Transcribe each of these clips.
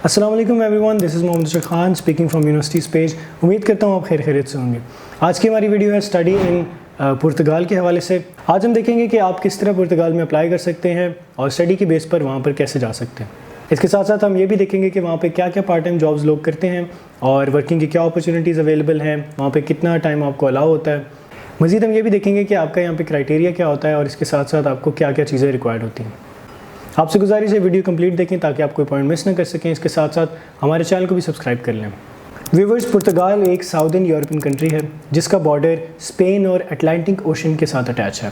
अस्सलाम वालेकुम everyone, this is Mohammad Ashraf Khan speaking from universities page. उम्मीद करता हूँ आप खैरियत से होंगे। आज की हमारी वीडियो है स्टडी इन पुर्तगाल के हवाले से। आज हम देखेंगे कि आप किस तरह पुर्तगाल में अप्लाई कर सकते हैं और स्टडी की बेस पर वहाँ पर कैसे जा सकते हैं। इसके साथ साथ हम ये भी देखेंगे कि वहाँ पे क्या क्या पार्ट टाइम जॉब्स लोग करते हैं और वर्किंग की क्या अपॉर्चुनिटीज़ अवेलेबल हैं, वहाँ पे कितना टाइम आपको अलाउ होता है। मज़ीद हम ये भी देखेंगे कि आपका यहाँ पे क्राइटेरिया क्या होता है और इसके साथ साथ आपको क्या क्या चीज़ें रिक्वायर्ड होती हैं। आपसे गुजारिश है वीडियो कंप्लीट देखें ताकि आप कोई पॉइंट मिस ना कर सकें। इसके साथ साथ हमारे चैनल को भी सब्सक्राइब कर लें। व्यूवर्स, पुर्तगाल एक साउदर्न यूरोपियन कंट्री है जिसका बॉर्डर स्पेन और अटलांटिक ओशन के साथ अटैच है।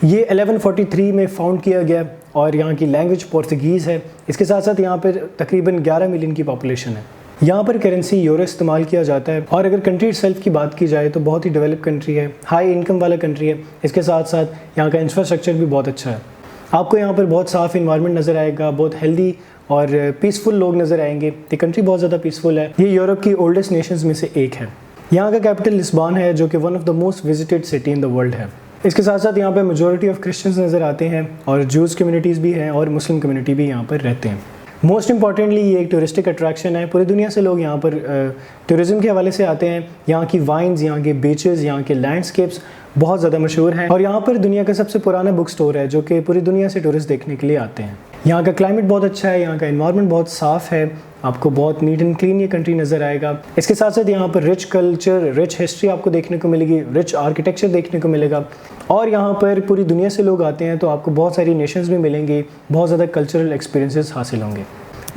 ये 1143 में फाउंड किया गया और यहाँ की लैंग्वेज पोर्तुगीज़ है। इसके साथ साथ यहाँ पर तकरीबन 11 मिलियन की पॉपुलेशन है। यहाँ पर करेंसी यूरो इस्तेमाल किया जाता है और अगर कंट्री सेल्फ की बात की जाए तो बहुत ही डेवलप कंट्री है, हाई इनकम वाला कंट्री है। इसके साथ साथ यहाँ का इंफ्रास्ट्रक्चर भी बहुत अच्छा है। आपको यहाँ पर बहुत साफ़ इन्वायरमेंट नज़र आएगा, बहुत हेल्दी और पीसफुल लोग नज़र आएंगे। ये कंट्री बहुत ज़्यादा पीसफुल है। ये यूरोप की ओल्डेस्ट नेशंस में से एक है। यहाँ का कैपिटल लिस्बॉन है जो कि one of the most visited city in the world है। इसके साथ साथ यहाँ पर मेजॉरिटी ऑफ क्रिश्चियंस नज़र आते हैं और जूस कम्युनिटीज़ भी हैं और मुस्लिम कम्युनिटी भी यहाँ पर रहते हैं। मोस्ट इंपॉर्टेंटली ये एक टूरिस्टिक अट्रैक्शन है। पूरी दुनिया से लोग यहाँ पर टूरिज़म के हवाले से आते हैं। यहाँ की वाइन्स, यहाँ के बीचेस, यहाँ के लैंडस्केप्स बहुत ज़्यादा मशहूर हैं और यहाँ पर दुनिया का सबसे पुराना बुक स्टोर है जो कि पूरी दुनिया से टूरिस्ट देखने के लिए आते हैं। यहाँ का क्लाइमेट बहुत अच्छा है, यहाँ का एनवायरनमेंट बहुत साफ़ है, आपको बहुत नीट एंड क्लीन ये कंट्री नज़र आएगा। इसके साथ साथ यहाँ पर रिच कल्चर, रिच हिस्ट्री आपको देखने को मिलेगी, रिच आर्किटेक्चर देखने को मिलेगा और यहाँ पर पूरी दुनिया से लोग आते हैं तो आपको बहुत सारी नेशंस भी मिलेंगी, बहुत ज़्यादा कल्चरल एक्सपीरियंसेस हासिल होंगे।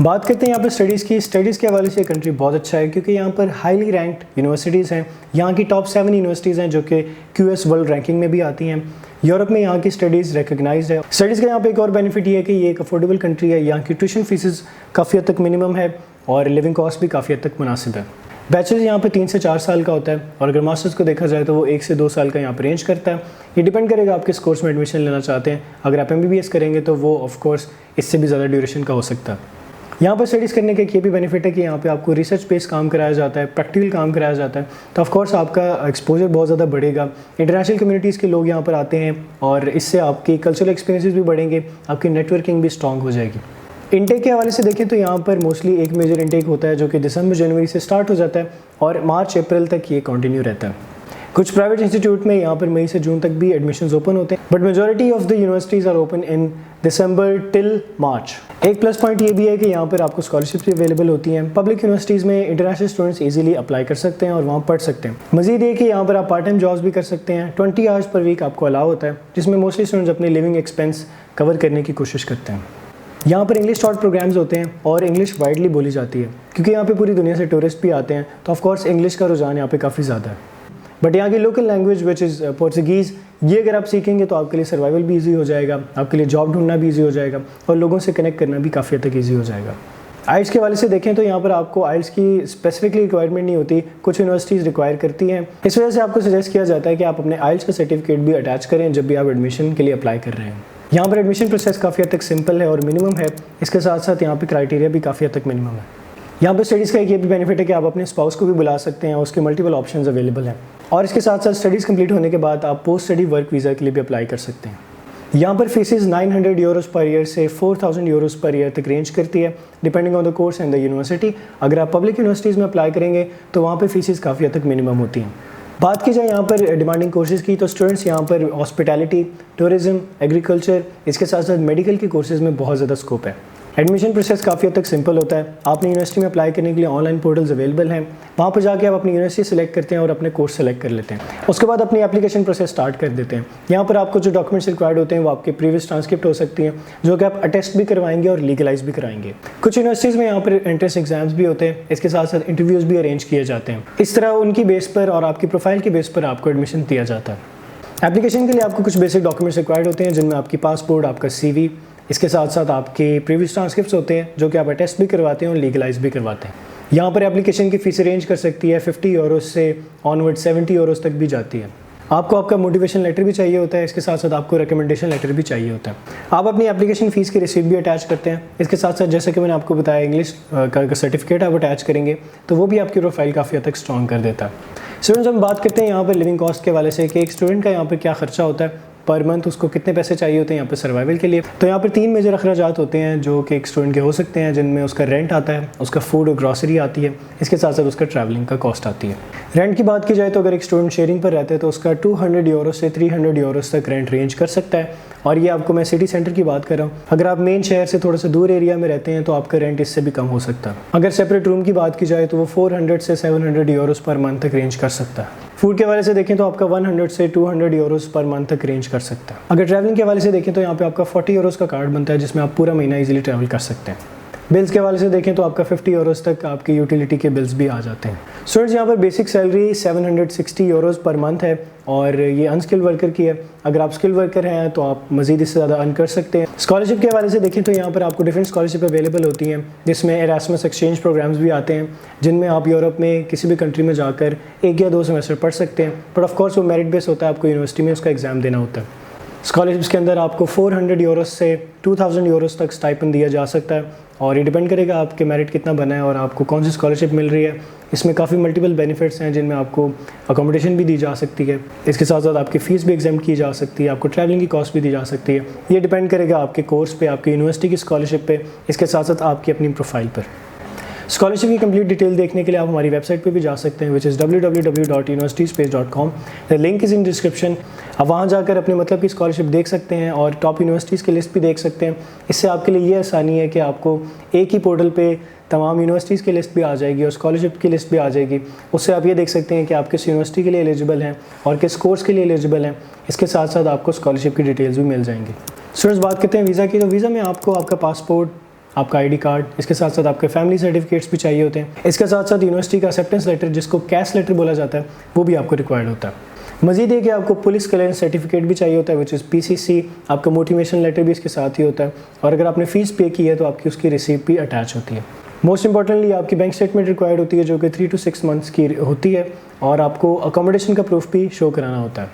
बात करते हैं यहाँ पर स्टडीज़ की। स्टडीज़ के हवाले से कंट्री बहुत अच्छा है क्योंकि यहाँ पर हाईली रैंक्ड यूनिवर्सिटीज़ हैं। यहाँ की टॉप 7 यूनिवर्सिटीज़ हैं जो कि QS वर्ल्ड रैंकिंग में भी आती हैं। यूरोप में यहाँ की स्टडीज़ रिकग्नाइज्ड है। स्टडीज़ का यहाँ पे एक और बेनिफिट ये है कि ये एक अफोर्डेबल कंट्री है। यहाँ की ट्यूशन फीसेस काफ़ी हद तक मिनिमम है और लिविंग कॉस्ट भी काफ़ी हद तक मुनासिब है। बैचलर्स यहाँ पे 3 से 4 साल का होता है और अगर मास्टर्स को देखा जाए तो वो 1 से 2 साल का यहाँ पर रेंज करता है। ये डिपेंड करेगा आप किस कोर्स में एडमिशन लेना चाहते हैं। अगर आप MBBS करेंगे तो वो ऑफ कोर्स इससे भी ज़्यादा ड्यूरेशन का हो सकता है। यहाँ पर स्टडीज़ करने का ये भी बेनिफिट है कि यहाँ पे आपको रिसर्च बेस्ड काम कराया जाता है, प्रैक्टिकल काम कराया जाता है, तो ऑफ कोर्स आपका एक्सपोजर बहुत ज़्यादा बढ़ेगा। इंटरनेशनल कम्युनिटीज़ के लोग यहाँ पर आते हैं और इससे आपकी कल्चरल एक्सपीरियंसेस भी बढ़ेंगे, आपकी नेटवर्किंग भी स्ट्रॉन्ग हो जाएगी। इनटेक के हवाले से देखें तो यहाँ पर मोस्टली एक मेजर इनटेक होता है जो कि दिसंबर जनवरी से स्टार्ट हो जाता है और मार्च अप्रैल तक ये कंटिन्यू रहता है। कुछ प्राइवेट इंस्टीट्यूट में यहाँ पर मई से जून तक भी एडमिशन्स ओपन होते हैं, but majority of the universities are open in December till March. एक प्लस पॉइंट ये भी है कि यहाँ पर आपको स्कॉलरशिप्स भी अवेलेबल होती हैं। पब्लिक यूनिवर्सिटीज़ में इंटरनेशनल स्टूडेंट्स इजीली अप्लाई कर सकते हैं और वहाँ पढ़ सकते हैं। मजीद ये कि यहाँ पर आप पार्ट टाइम जॉब्स भी कर सकते हैं। 20 आवर्स पर वीक आपको अलाउ होता है जिसमें मोस्टली स्टूडेंट्स अपने लिविंग एक्सपेंस कवर करने की कोशिश करते हैं। यहाँ पर इंग्लिश शॉर्ट प्रोग्राम्स होते हैं और इंग्लिश वाइडली बोली जाती है क्योंकि यहाँ पे पूरी दुनिया से टूरिस्ट भी आते हैं, तो ऑफ कोर्स इंग्लिश का रुझान यहाँ पे काफ़ी ज़्यादा है। बट यहाँ की local language which is Portuguese, ये अगर आप सीखेंगे तो आपके लिए सर्वाइवल भी ईजी हो जाएगा, आपके लिए जॉब ढूंढना भी ईजी हो जाएगा और लोगों से कनेक्ट करना भी काफ़ी हद तक ईजी हो जाएगा। आइल्स के हवाले से देखें तो यहाँ पर आपको आइल्स की स्पेसिफिकली रिक्वायरमेंट नहीं होती, कुछ यूनिवर्सिटीज़ रिक्वायर करती हैं। इस वजह से आपको सजेस्ट किया जाता है कि आप अपने आइल्स का सर्टिफिकेट भी अटैच करें जब भी आप एडमिशन के लिए अप्लाई कर रहे हैं। यहाँ पर एडमिशन प्रोसेस काफ़ी हद तक सिंपल है और मिनिमम है। इसके साथ साथ यहाँ पर क्राइटेरिया भी काफ़ी हद तक मिनिमम है। यहाँ पर स्टडीज़ का एक ये भी बेनिफिट है कि आप अपने स्पाउस को भी बुला सकते हैं, उसके मल्टीपल ऑप्शंस अवेलेबल हैं। और इसके साथ साथ स्टडीज़ कंप्लीट होने के बाद आप पोस्ट स्टडी वर्क वीज़ा के लिए भी अप्लाई कर सकते हैं। यहाँ पर फीसेस 900 यूरोज़ पर ईयर से 4000 यूरोज़ पर ईयर तक रेंज करती है depending on the course and the university. अगर आप पब्लिक यूनिवर्सिटीज़ में अप्लाई करेंगे तो वहाँ पर फीसेस काफ़ी हद तक मिनिमम होती हैं। बात की जाए यहाँ पर डिमांडिंग कोर्सेज़ की तो स्टूडेंट्स यहाँ पर हॉस्पिटैलिटी, टूरिज़म, एग्रीकल्चर, इसके साथ साथ मेडिकल के कोर्सेज़ में बहुत ज़्यादा स्कोप है। एडमिशन प्रोसेस काफ़ी हद तक सिंपल होता है। आपने यूनिवर्सिटी में अप्लाई करने के लिए ऑनलाइन पोर्टल्स अवेलेबल हैं, वहाँ पर जाके आप अपनी यूनिवर्सिटी सेलेक्ट करते हैं और अपने कोर्स सेलेक्ट कर लेते हैं। उसके बाद अपनी एप्लीकेशन प्रोसेस स्टार्ट कर देते हैं। यहाँ पर आपको जो डॉक्यूमेंट्स रिक्वायर्ड होते हैं वो आपके प्रीवियस ट्रांसक्रिप्ट हो सकती हैं जो कि आप अटेस्ट भी करवाएंगे और लीगलाइज भी कराएंगे। कुछ यूनिवर्सिटीज़ में यहाँ पर एंट्रेंस एग्जाम्स भी होते हैं, इसके साथ साथ इंटरव्यूज़ भी अरेंज किए जाते हैं। इस तरह उनकी बेस पर और आपकी प्रोफाइल की बेस पर आपको एडमिशन दिया जाता है। एप्लीकेशन के लिए आपको कुछ बेसिक डॉक्यूमेंट्स रिक्वायर्ड होते हैं जिनमें आपकी पासपोर्ट, आपका CV, इसके साथ साथ आपके प्रीवियस ट्रांसक्रिप्ट्स होते हैं जो कि आप अटेस्ट भी करवाते हैं और लीगलाइज भी करवाते हैं। यहाँ पर एप्लीकेशन की फ़ीस रेंज कर सकती है 50 यूरोज़ से ऑनवर्ड 70 यूरोज़ तक भी जाती है। आपको आपका मोटिवेशन लेटर भी चाहिए होता है, इसके साथ साथ आपको रिकमेंडेशन लेटर भी चाहिए होता है। आप अपनी एप्लीकेशन फ़ीस की रिसीप्ट भी अटैच करते हैं। इसके साथ साथ जैसे कि मैंने आपको बताया इंग्लिश का सर्टिफिकेट आप अटैच करेंगे तो वो भी आपकी प्रोफाइल काफ़ी हद तक स्ट्रॉन्ग कर देता है। स्टूडेंट्स, हम बात करते हैं यहाँ पर लिविंग कॉस्ट के हवाले से कि एक स्टूडेंट का यहाँ पर क्या खर्चा होता है। पर मंथ उसको कितने पैसे चाहिए होते हैं यहाँ पे सर्वाइवल के लिए। तो यहाँ पर 3 मेजर अखराजात होते हैं जो कि एक स्टूडेंट के हो सकते हैं, जिनमें उसका रेंट आता है, उसका फूड और ग्रॉसरी आती है, इसके साथ साथ उसका ट्रैवलिंग का कॉस्ट आती है। रेंट की बात की जाए तो अगर एक स्टूडेंट शेयरिंग पर रहता है तो उसका 200 यूरो से 300 यूरोस तक रेंट रेंज कर सकता है, और ये आपको मैं सिटी सेंटर की बात कर रहा हूँ। अगर आप मेन शहर से थोड़ा सा दूर एरिया में रहते हैं तो आपका रेंट इससे भी कम हो सकता है। अगर सेपरेट रूम की बात की जाए तो वो 400 से 700 यूरोस पर मंथ तक रेंज कर सकता है। फूड के हवाले से देखें तो आपका 100 से 200 यूरोस पर मंथ तक रेंज कर सकता है। अगर ट्रैवलिंग के हवाले से देखें तो यहाँ पे आपका 40 यूरोस का कार्ड बनता है जिसमें आप पूरा महीना इजीली ट्रैवल कर सकते हैं। बिल्स के हवाले से देखें तो आपका 50 यूरोस तक आपकी यूटिलिटी के बिल्स भी आ जाते हैं। स्टूडेंट्स यहाँ पर basic salary 760 Euros per month है और ये अनस्किल्ड वर्कर की है। अगर आप स्किल्ड वर्कर हैं तो आप मज़ीद इससे ज़्यादा अर्न कर सकते हैं। स्कॉलरशिप के हवाले से देखें तो यहाँ पर आपको डिफरेंट स्कॉलरशिप अवेलेबल होती हैं, जिसमें एरास्मस एक्सचेंज प्रोग्राम्स भी आते हैं जिनमें आप यूरोप में किसी भी कंट्री में जाकर 1 या 2 सेमेस्टर पढ़ सकते हैं। बट ऑफ कोर्स वो मेरिट बेस होता है, आपको यूनिवर्सिटी में उसका एग्ज़ाम देना होता है। स्कॉलरशिप्स के अंदर आपको 400 यूरोस से 2000 यूरोस तक स्टाइपेंड दिया जा सकता है, और ये डिपेंड करेगा आपके मेरिट कितना बना है और आपको कौन सी स्कॉलरशिप मिल रही है। इसमें काफ़ी मल्टीपल बेनिफिट्स हैं जिनमें आपको अकोमोडेशन भी दी जा सकती है, इसके साथ साथ आपकी फ़ीस भी एग्जाम की जा सकती है, आपको ट्रैवलिंग की कॉस्ट भी दी जा सकती है। ये डिपेंड करेगा आपके कोर्स पे, आपकी यूनिवर्सिटी की स्कॉलरशिप पे, इसके साथ साथ आपकी अपनी प्रोफाइल पर। स्कॉलरशिप की कंप्लीट डिटेल देखने के लिए आप हमारी वेबसाइट पे भी जा सकते हैं, which is www.universityspace.com। The link is in description. आप वहाँ जाकर अपने मतलब की स्कॉलरशिप देख सकते हैं और टॉप यूनिवर्सिटीज़ की लिस्ट भी देख सकते हैं। इससे आपके लिए ये आसानी है कि आपको एक ही पोर्टल पे तमाम यूनिवर्सिटीज़ की लिस्ट भी आ जाएगी और स्कॉलरशिप की लिस्ट भी आ जाएगी। उससे आप ये देख सकते हैं कि आप किस यूनिवर्सिटी के लिए एलिजिबल हैं और किस कोर्स के लिए एलिजिबल हैं। इसके साथ साथ आपको स्कॉलरशिप की डिटेल्स भी मिल जाएंगी। स्टूडेंट्स, बात करते हैं वीज़ा की, तो वीज़ा में आपको आपका पासपोर्ट, आपका आईडी कार्ड, इसके साथ साथ आपके फैमिली सर्टिफिकेट्स भी चाहिए होते हैं। इसके साथ साथ यूनिवर्सिटी का एक्सेप्टेंस लेटर, जिसको कैश लेटर बोला जाता है, वो भी आपको रिक्वायर्ड होता है। मज़ीद ये कि आपको पुलिस क्लियरेंस सर्टिफिकेट भी चाहिए होता है, विच इज़ PCC। आपका मोटिवेशन लेटर भी इसके साथ ही होता है, और अगर आपने फ़ीस पे की है तो आपकी उसकी रिसीप्ट भी अटैच होती है। मोस्ट इंपॉर्टेंटली आपकी बैंक स्टेटमेंट रिक्वायर्ड होती है जो कि 3 to 6 मंथ्स की होती है, और आपको अकोमोडेशन का प्रूफ भी शो कराना होता है।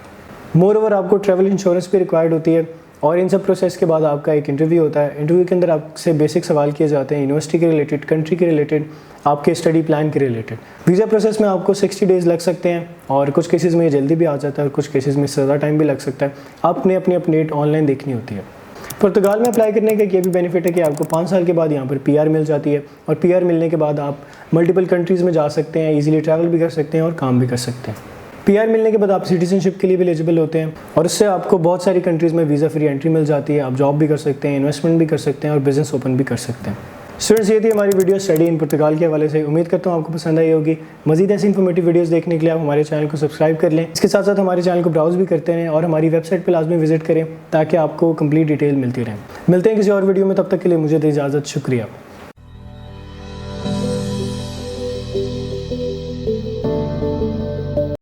मोर ओवर आपको ट्रैवल इंश्योरेंस भी रिक्वायर्ड होती है, और इन सब प्रोसेस के बाद आपका एक इंटरव्यू होता है। इंटरव्यू के अंदर आपसे बेसिक सवाल किए जाते हैं यूनिवर्सिटी के रिलेटेड, कंट्री के रिलेटेड, आपके स्टडी प्लान के रिलेटेड। वीज़ा प्रोसेस में आपको 60 डेज़ लग सकते हैं, और कुछ केसेस में जल्दी भी आ जाता है और कुछ केसेस में ज़्यादा टाइम भी लग सकता है। आपने अपनी अपडेट ऑनलाइन देखनी होती है। पुर्तगाल में अप्लाई करने का ये भी बेनिफिट है कि आपको 5 साल के बाद यहाँ पर PR मिल जाती है, और PR मिलने के बाद आप मल्टीपल कंट्रीज़ में जा सकते हैं, ईजिली ट्रैवल भी कर सकते हैं और काम भी कर सकते हैं। PR मिलने के बाद आप सिटीजनशिप के लिए भी एलिजिबल होते हैं, और उससे आपको बहुत सारी कंट्रीज़ में वीज़ा फ्री एंट्री मिल जाती है। आप जॉब भी कर सकते हैं, इन्वेस्टमेंट भी कर सकते हैं और बिज़नेस ओपन भी कर सकते हैं। स्टूडेंट्स, ये थी हमारी वीडियो स्टडी इन पुर्तगाल के हवाले से। उम्मीद करता हूँ आपको पसंद आई होगी। मज़ीद ऐसी इन्फॉर्मेटिव वीडियोस देखने के लिए आप हमारे चैनल को सब्सक्राइब कर लें। इसके साथ साथ हमारे चैनल को ब्राउज़ भी करते रहें और हमारी वेबसाइट पर लाजमी विजिट करें ताकि आपको कंप्लीट डिटेल मिलती रहे। मिलते हैं किसी और वीडियो में, तब तक के लिए मुझे दे इजाज़त। शुक्रिया।